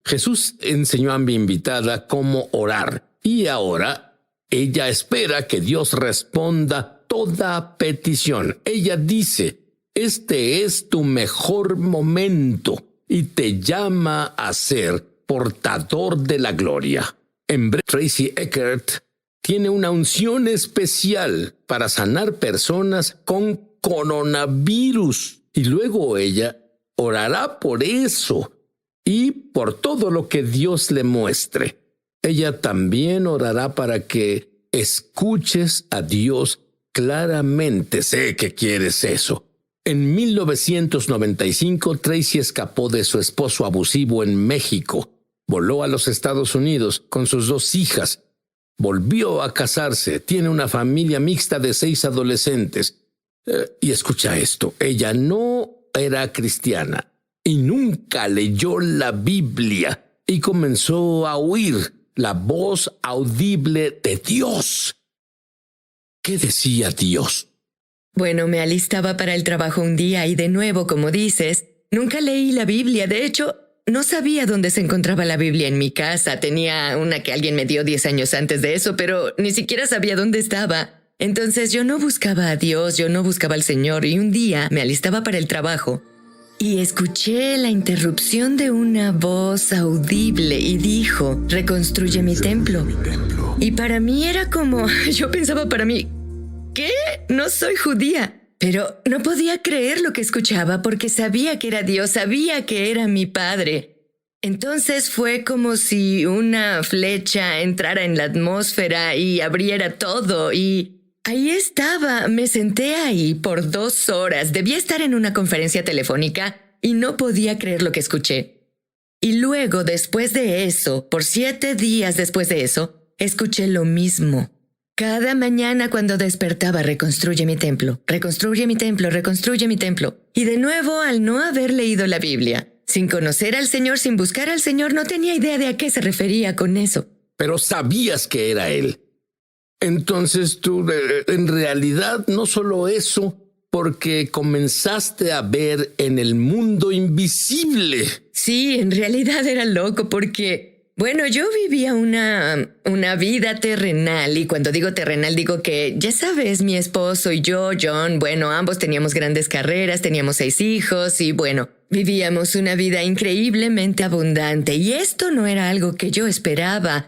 Jesús enseñó a mi invitada cómo orar y ahora ella espera que Dios responda toda petición. Ella dice, este es tu mejor momento y te llama a ser portador de la gloria. En breve, Tracy Eckert tiene una unción especial para sanar personas con coronavirus y luego ella orará por eso y por todo lo que Dios le muestre. Ella también orará para que escuches a Dios claramente. Sé que quieres eso. En 1995, Tracy escapó de su esposo abusivo en México. Voló a los Estados Unidos con sus 2 hijas. Volvió a casarse. Tiene una familia mixta de 6 adolescentes. Y escucha esto. Ella no era cristiana y nunca leyó la Biblia y comenzó a oír la voz audible de Dios. ¿Qué decía Dios? Bueno, me alistaba para el trabajo un día y de nuevo, como dices, nunca leí la Biblia. De hecho, no sabía dónde se encontraba la Biblia en mi casa. Tenía una que alguien me dio 10 años antes de eso, pero ni siquiera sabía dónde estaba. Entonces yo no buscaba a Dios, yo no buscaba al Señor y un día me alistaba para el trabajo y escuché la interrupción de una voz audible y dijo, reconstruye mi templo. Y para mí era como, yo pensaba para mí, ¿qué? No soy judía. Pero no podía creer lo que escuchaba porque sabía que era Dios, sabía que era mi Padre. Entonces fue como si una flecha entrara en la atmósfera y abriera todo y ahí estaba, me senté ahí por 2 horas. Debía estar en una conferencia telefónica y no podía creer lo que escuché. Y luego, después de eso, por 7 días después de eso, escuché lo mismo. Cada mañana cuando despertaba, reconstruye mi templo, reconstruye mi templo, reconstruye mi templo. Y de nuevo, al no haber leído la Biblia, sin conocer al Señor, sin buscar al Señor, no tenía idea de a qué se refería con eso. Pero sabías que era Él. Entonces tú, en realidad, no solo eso, porque comenzaste a ver en el mundo invisible. Sí, en realidad era loco porque, bueno, yo vivía una vida terrenal y cuando digo terrenal digo que, ya sabes, mi esposo y yo, John, bueno, ambos teníamos grandes carreras, teníamos 6 hijos y bueno, vivíamos una vida increíblemente abundante y esto no era algo que yo esperaba.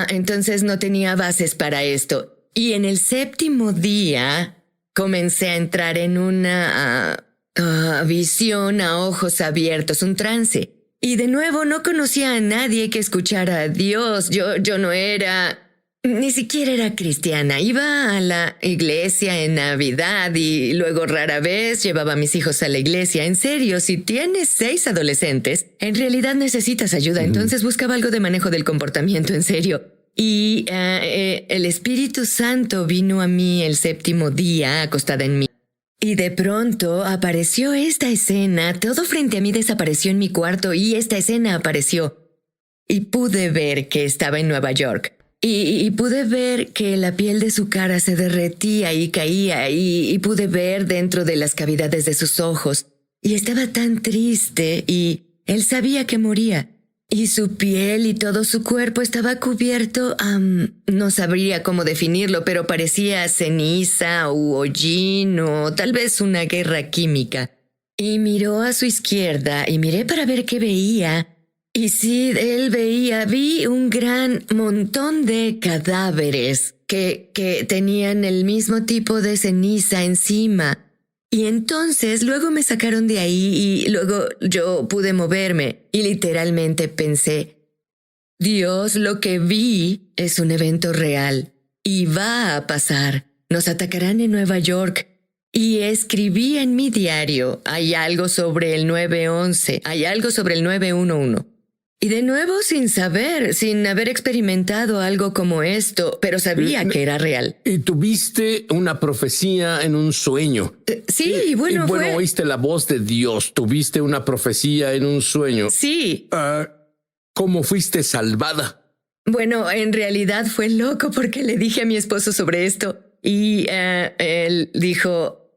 Entonces no tenía bases para esto. Y en el 7º día comencé a entrar en una visión a ojos abiertos, un trance. Y de nuevo no conocía a nadie que escuchara a Dios. Yo no era, ni siquiera era cristiana. Iba a la iglesia en Navidad y luego rara vez llevaba a mis hijos a la iglesia. En serio, si tienes 6 adolescentes, en realidad necesitas ayuda. Entonces buscaba algo de manejo del comportamiento, en serio. Y el Espíritu Santo vino a mí el 7º día, acostada en mí. Y de pronto apareció esta escena, todo frente a mí desapareció en mi cuarto y esta escena apareció. Y pude ver que estaba en Nueva York. Y pude ver que la piel de su cara se derretía y caía y pude ver dentro de las cavidades de sus ojos. Y estaba tan triste y él sabía que moría. Y su piel y todo su cuerpo estaba cubierto, no sabría cómo definirlo, pero parecía ceniza u hollín o tal vez una guerra química. Y miró a su izquierda y miré para ver qué veía. Y sí, vi un gran montón de cadáveres que tenían el mismo tipo de ceniza encima. Y entonces luego me sacaron de ahí y luego yo pude moverme y literalmente pensé, Dios, lo que vi es un evento real y va a pasar. Nos atacarán en Nueva York. Y escribí en mi diario, hay algo sobre el 9/11, hay algo sobre el 9/11. Y de nuevo sin haber experimentado algo como esto, pero sabía que era real. Y tuviste una profecía en un sueño. Sí, bueno, fue... oíste la voz de Dios, tuviste una profecía en un sueño. Sí. ¿Cómo fuiste salvada? Bueno, en realidad fue loco porque le dije a mi esposo sobre esto y él dijo,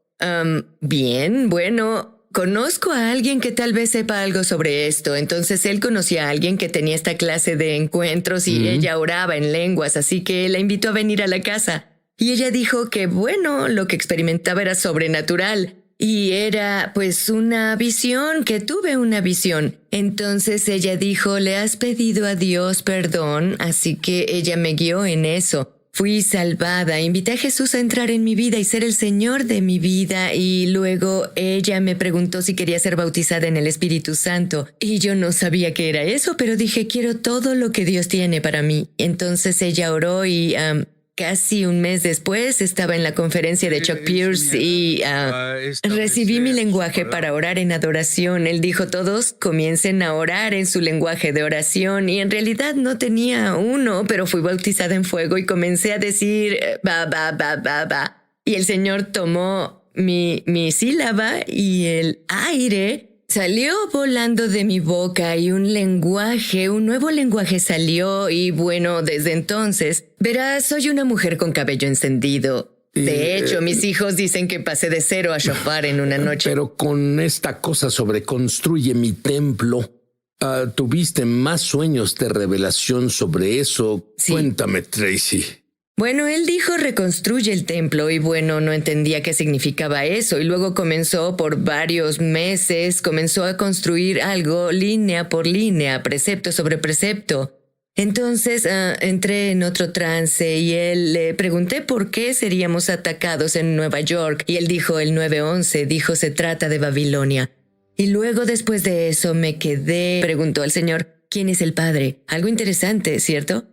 bien, bueno... conozco a alguien que tal vez sepa algo sobre esto. Entonces él conocía a alguien que tenía esta clase de encuentros y ella oraba en lenguas, así que la invitó a venir a la casa. Y ella dijo que, bueno, lo que experimentaba era sobrenatural. Y era, pues, una visión, que tuve una visión. Entonces ella dijo, le has pedido a Dios perdón, así que ella me guió en eso. Fui salvada, invité a Jesús a entrar en mi vida y ser el Señor de mi vida, y luego ella me preguntó si quería ser bautizada en el Espíritu Santo. Y yo no sabía qué era eso, pero dije, quiero todo lo que Dios tiene para mí. Entonces ella oró y casi un mes después estaba en la conferencia de Chuck Pierce y recibí mi lenguaje para orar en adoración. Él dijo, todos comiencen a orar en su lenguaje de oración, y en realidad no tenía uno, pero fui bautizada en fuego y comencé a decir ba, ba, ba, ba, ba. Y el Señor tomó mi sílaba y el aire salió volando de mi boca y un nuevo lenguaje salió, y bueno, desde entonces, verás, soy una mujer con cabello encendido. De hecho, mis hijos dicen que pasé de 0 a shofar en una noche. Pero con esta cosa sobre construye mi templo, ¿tuviste más sueños de revelación sobre eso? Sí. Cuéntame, Tracy. Bueno, él dijo reconstruye el templo, y bueno, no entendía qué significaba eso, y luego comenzó por varios meses, comenzó a construir algo línea por línea, precepto sobre precepto. Entonces entré en otro trance y le pregunté por qué seríamos atacados en Nueva York, y él dijo el 9/11, dijo se trata de Babilonia. Y luego después de eso me quedé, preguntó al Señor, ¿quién es el Padre? Algo interesante, ¿cierto?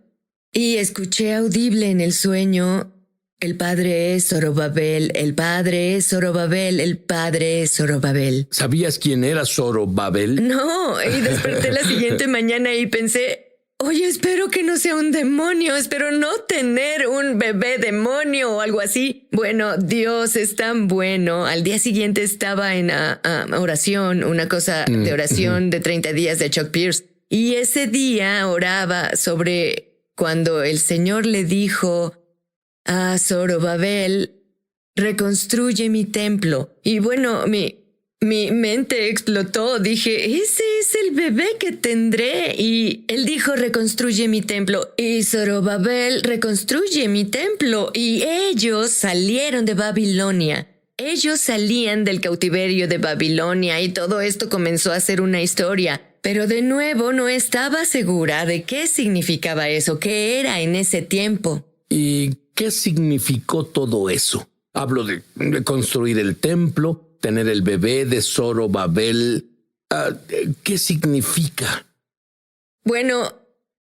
Y escuché audible en el sueño, el Padre es Zorobabel, el Padre es Zorobabel, el Padre es Zorobabel. ¿Sabías quién era Zorobabel? No, y desperté la siguiente mañana y pensé, oye, espero que no sea un demonio, espero no tener un bebé demonio o algo así. Bueno, Dios es tan bueno. Al día siguiente estaba en oración, una cosa de oración de 30 días de Chuck Pierce. Y ese día oraba sobre cuando el Señor le dijo a Zorobabel, reconstruye mi templo. Y bueno, mi mente explotó. Dije, ese es el bebé que tendré. Y él dijo, reconstruye mi templo. Y Zorobabel, reconstruye mi templo. Y ellos salieron de Babilonia. Ellos salían del cautiverio de Babilonia, y todo esto comenzó a ser una historia. Pero de nuevo no estaba segura de qué significaba eso, qué era en ese tiempo. ¿Y qué significó todo eso? Hablo de construir el templo, tener el bebé de Zorobabel. ¿Qué significa? Bueno,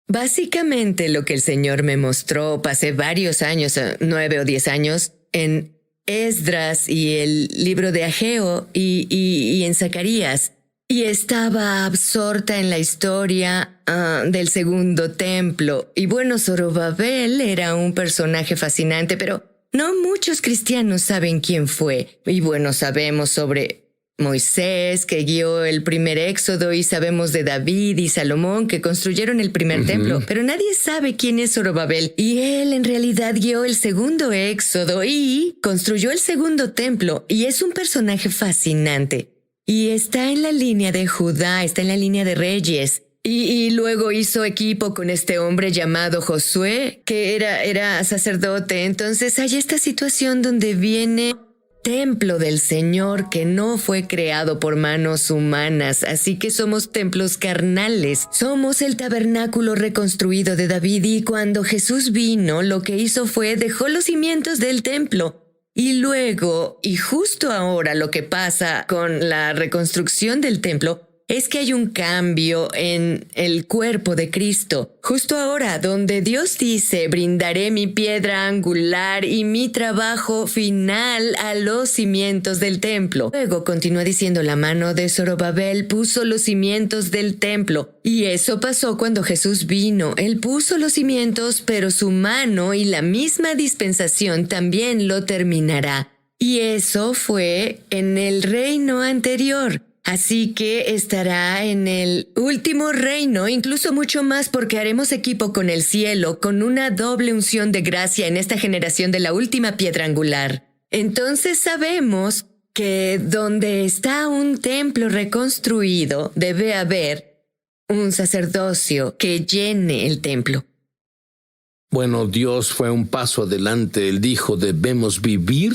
básicamente lo que el Señor me mostró, pasé varios años, 9 o 10 años, en Esdras y el libro de Ageo y en Zacarías. Y estaba absorta en la historia del segundo templo. Y bueno, Zorobabel era un personaje fascinante, pero no muchos cristianos saben quién fue. Y bueno, sabemos sobre Moisés, que guió el primer éxodo, y sabemos de David y Salomón, que construyeron el primer templo. Pero nadie sabe quién es Zorobabel. Y él en realidad guió el segundo éxodo y construyó el segundo templo. Y es un personaje fascinante. Y está en la línea de Judá, está en la línea de Reyes. Y luego hizo equipo con este hombre llamado Josué, que era sacerdote. Entonces hay esta situación donde viene templo del Señor que no fue creado por manos humanas. Así que somos templos carnales. Somos el tabernáculo reconstruido de David, y cuando Jesús vino, lo que hizo fue dejó los cimientos del templo. Y luego, y justo ahora, lo que pasa con la reconstrucción del templo es que hay un cambio en el cuerpo de Cristo. Justo ahora, donde Dios dice, brindaré mi piedra angular y mi trabajo final a los cimientos del templo. Luego continúa diciendo, la mano de Zorobabel puso los cimientos del templo. Y eso pasó cuando Jesús vino. Él puso los cimientos, pero su mano y la misma dispensación también lo terminará. Y eso fue en el reino anterior. Así que estará en el último reino, incluso mucho más, porque haremos equipo con el cielo, con una doble unción de gracia en esta generación de la última piedra angular. Entonces sabemos que donde está un templo reconstruido debe haber un sacerdocio que llene el templo. Bueno, Dios fue un paso adelante. Él dijo, debemos vivir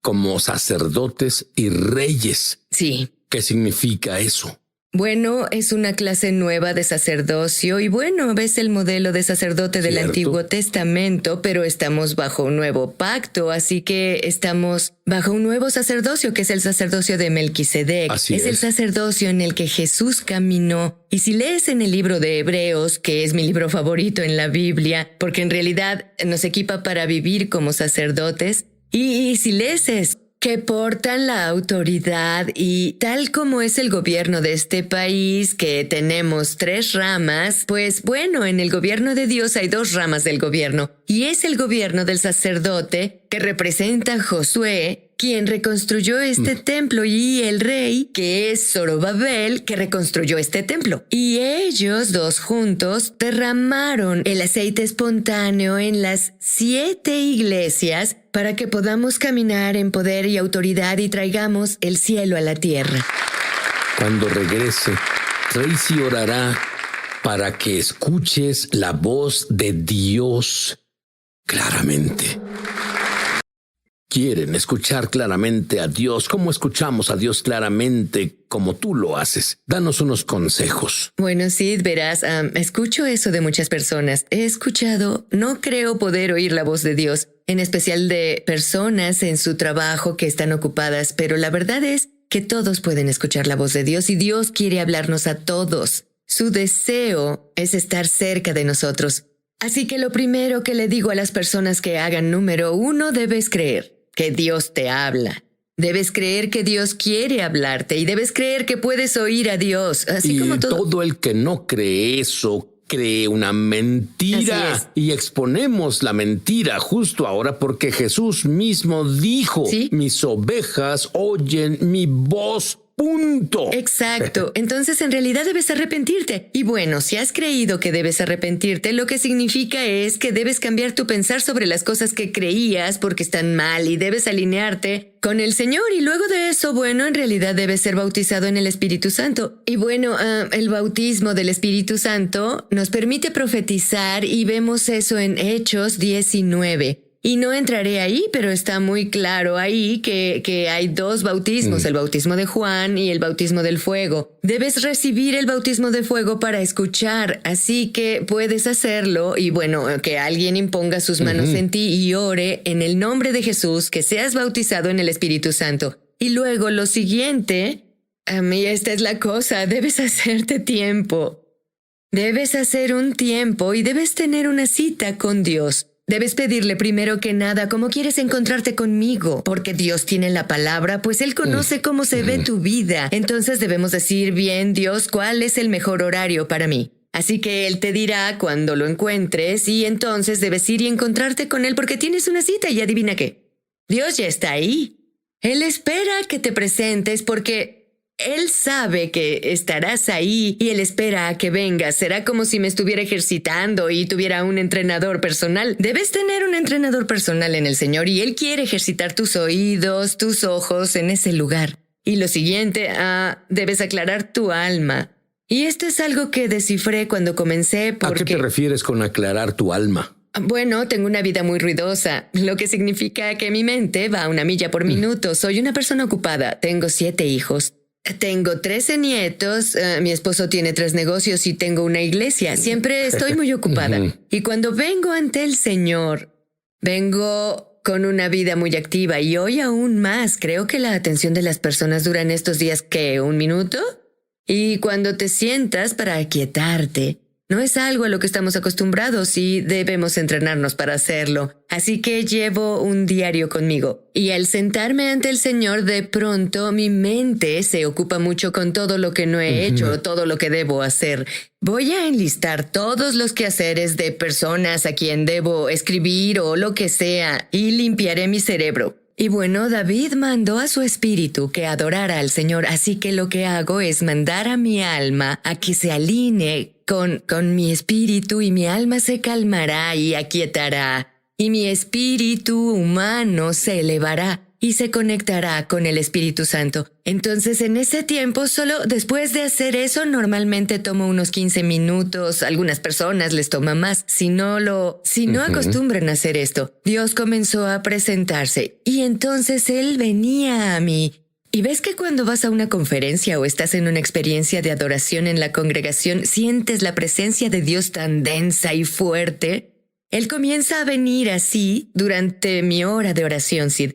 como sacerdotes y reyes. Sí. ¿Qué significa eso? Bueno, es una clase nueva de sacerdocio y bueno, ves el modelo de sacerdote del ¿Cierto? Antiguo Testamento, pero estamos bajo un nuevo pacto, así que estamos bajo un nuevo sacerdocio que es el sacerdocio de Melquisedec. Así es el es. sacerdocio en el que Jesús caminó. Y si lees en el libro de Hebreos, que es mi libro favorito en la Biblia, porque en realidad nos equipa para vivir como sacerdotes, y si lees eso, que portan la autoridad y tal como es el gobierno de este país, que tenemos 3 ramas, pues bueno, en el gobierno de Dios hay 2 ramas del gobierno, y es el gobierno del sacerdote que representa a Josué, quien reconstruyó este templo, y el rey, que es Zorobabel, que reconstruyó este templo. Y ellos 2 juntos derramaron el aceite espontáneo en las 7 iglesias para que podamos caminar en poder y autoridad y traigamos el cielo a la tierra. Cuando regrese, Tracy orará para que escuches la voz de Dios claramente. ¿Quieren escuchar claramente a Dios? ¿Cómo escuchamos a Dios claramente como tú lo haces? Danos unos consejos. Bueno, Sid, verás, escucho eso de muchas personas. He escuchado, no creo poder oír la voz de Dios, en especial de personas en su trabajo que están ocupadas, pero la verdad es que todos pueden escuchar la voz de Dios y Dios quiere hablarnos a todos. Su deseo es estar cerca de nosotros. Así que lo primero que le digo a las personas que hagan, número 1, debes creer que Dios te habla. Debes creer que Dios quiere hablarte y debes creer que puedes oír a Dios, así y como todo el que no cree eso, cree una mentira. Así es. Y exponemos la mentira justo ahora porque Jesús mismo dijo, ¿Sí? mis ovejas oyen mi voz. Punto. Exacto. Entonces, en realidad debes arrepentirte. Y bueno, si has creído que debes arrepentirte, lo que significa es que debes cambiar tu pensar sobre las cosas que creías porque están mal y debes alinearte con el Señor. Y luego de eso, bueno, en realidad debes ser bautizado en el Espíritu Santo. Y bueno, el bautismo del Espíritu Santo nos permite profetizar y vemos eso en Hechos 19. Y no entraré ahí, pero está muy claro ahí que hay 2 bautismos, el bautismo de Juan y el bautismo del fuego. Debes recibir el bautismo de fuego para escuchar, así que puedes hacerlo y bueno, que alguien imponga sus manos en ti y ore en el nombre de Jesús, que seas bautizado en el Espíritu Santo. Y luego lo siguiente, a mí esta es la cosa, debes hacerte tiempo. Debes hacer un tiempo y debes tener una cita con Dios. Debes pedirle primero que nada cómo quieres encontrarte conmigo, porque Dios tiene la palabra, pues Él conoce cómo se ve tu vida. Entonces debemos decir, bien, Dios, ¿cuál es el mejor horario para mí? Así que Él te dirá cuando lo encuentres y entonces debes ir y encontrarte con Él porque tienes una cita y adivina qué. Dios ya está ahí. Él espera que te presentes porque Él sabe que estarás ahí y Él espera a que vengas. Será como si me estuviera ejercitando y tuviera un entrenador personal. Debes tener un entrenador personal en el Señor y Él quiere ejercitar tus oídos, tus ojos en ese lugar. Y lo siguiente, debes aclarar tu alma. Y esto es algo que descifré cuando comencé porque... ¿A qué te refieres con aclarar tu alma? Bueno, tengo una vida muy ruidosa, lo que significa que mi mente va a 1 milla por minuto. Soy una persona ocupada, tengo 7 hijos. Tengo 13 nietos, mi esposo tiene 3 negocios y tengo una iglesia. Siempre estoy muy ocupada. Y cuando vengo ante el Señor, vengo con una vida muy activa y hoy aún más. Creo que la atención de las personas dura en estos días, ¿qué? ¿1 minuto? Y cuando te sientas para aquietarte, no es algo a lo que estamos acostumbrados y debemos entrenarnos para hacerlo. Así que llevo un diario conmigo. Y al sentarme ante el Señor, de pronto mi mente se ocupa mucho con todo lo que no he hecho, todo lo que debo hacer. Voy a enlistar todos los quehaceres de personas a quien debo escribir o lo que sea y limpiaré mi cerebro. Y bueno, David mandó a su espíritu que adorara al Señor, así que lo que hago es mandar a mi alma a que se alinee con mi espíritu y mi alma se calmará y aquietará. Y mi espíritu humano se elevará. y se conectará con el Espíritu Santo. Entonces, en ese tiempo, solo después de hacer eso, normalmente tomo unos 15 minutos. Algunas personas les toma más. Si no acostumbran a hacer esto, Dios comenzó a presentarse y entonces Él venía a mí. Y ves que cuando vas a una conferencia o estás en una experiencia de adoración en la congregación, sientes la presencia de Dios tan densa y fuerte. Él comienza a venir así durante mi hora de oración, Sid.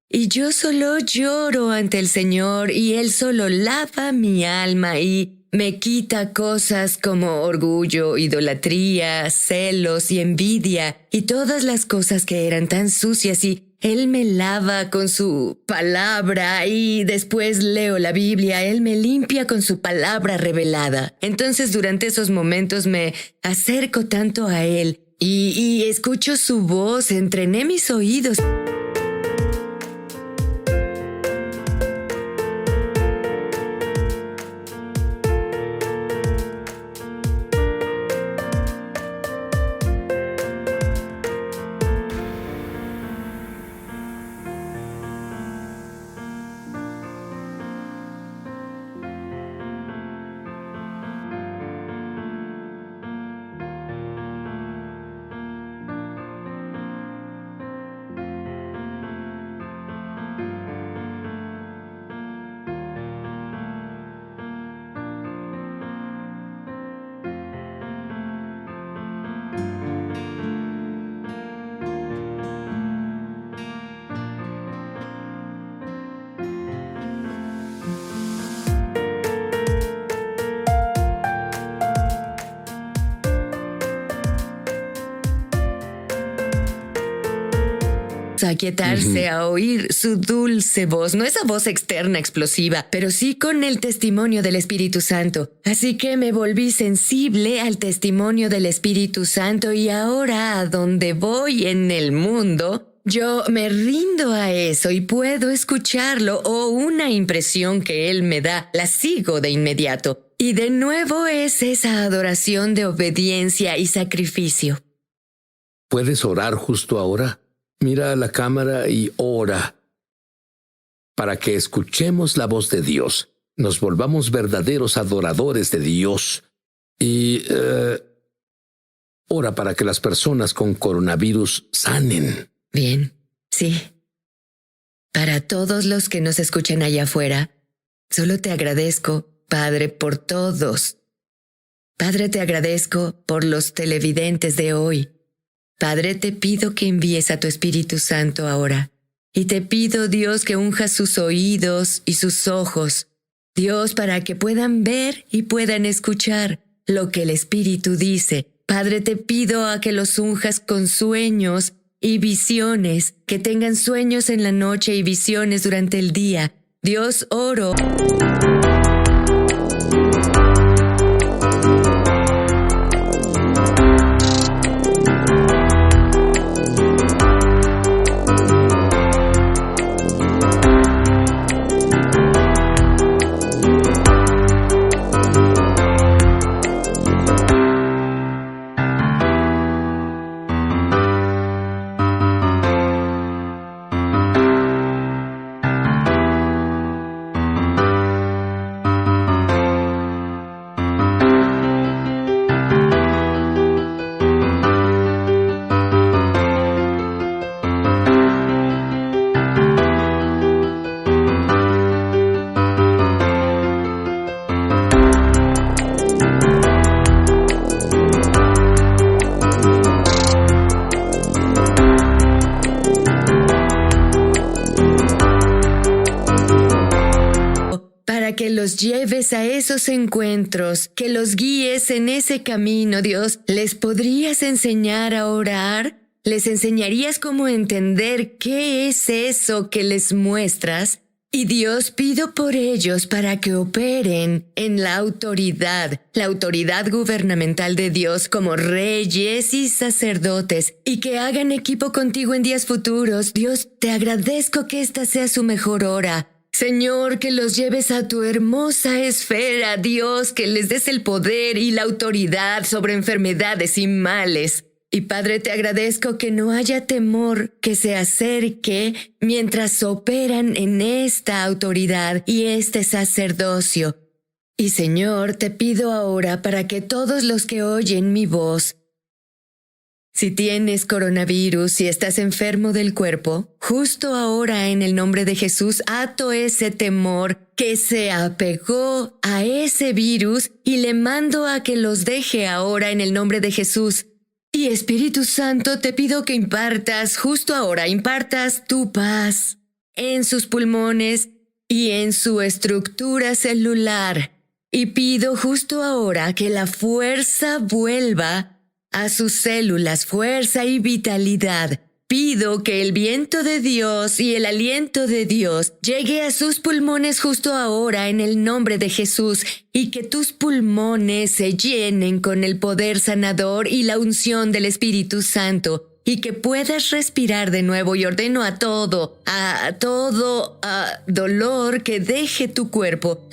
Y yo solo lloro ante el Señor y Él solo lava mi alma y me quita cosas como orgullo, idolatría, celos y envidia y todas las cosas que eran tan sucias y Él me lava con su palabra y después leo la Biblia. Él me limpia con su palabra revelada. Entonces durante esos momentos me acerco tanto a Él y escucho su voz, entrené mis oídos. A aquietarse, a oír su dulce voz, no esa voz externa explosiva, pero sí con el testimonio del Espíritu Santo. Así que me volví sensible al testimonio del Espíritu Santo y ahora a donde voy en el mundo, yo me rindo a eso y puedo escucharlo o una impresión que Él me da, la sigo de inmediato. Y de nuevo es esa adoración de obediencia y sacrificio. ¿Puedes orar justo ahora? Mira a la cámara y ora para que escuchemos la voz de Dios, nos volvamos verdaderos adoradores de Dios y ora para que las personas con coronavirus sanen. Bien, sí. Para todos los que nos escuchan allá afuera, solo te agradezco, Padre, por todos. Padre, te agradezco por los televidentes de hoy. Padre, te pido que envíes a tu Espíritu Santo ahora. Y te pido, Dios, que unjas sus oídos y sus ojos. Dios, para que puedan ver y puedan escuchar lo que el Espíritu dice. Padre, te pido a que los unjas con sueños y visiones, que tengan sueños en la noche y visiones durante el día. Dios, oro. Que los lleves a esos encuentros, que los guíes en ese camino, Dios. ¿Les podrías enseñar a orar? ¿Les enseñarías cómo entender qué es eso que les muestras? Y Dios, pido por ellos para que operen en la autoridad gubernamental de Dios como reyes y sacerdotes, y que hagan equipo contigo en días futuros. Dios, te agradezco que esta sea su mejor hora. Señor, que los lleves a tu hermosa esfera, Dios, que les des el poder y la autoridad sobre enfermedades y males. Y Padre, te agradezco que no haya temor que se acerque mientras operan en esta autoridad y este sacerdocio. Y Señor, te pido ahora para que todos los que oyen mi voz, si tienes coronavirus, si estás enfermo del cuerpo, justo ahora en el nombre de Jesús, ato ese temor que se apegó a ese virus y le mando a que los deje ahora en el nombre de Jesús. Y Espíritu Santo, te pido que impartas justo ahora, impartas tu paz en sus pulmones y en su estructura celular. Y pido justo ahora que la fuerza vuelva a sus células, fuerza y vitalidad. Pido que el viento de Dios y el aliento de Dios llegue a sus pulmones justo ahora en el nombre de Jesús y que tus pulmones se llenen con el poder sanador y la unción del Espíritu Santo y que puedas respirar de nuevo, y ordeno a todo dolor que deje tu cuerpo.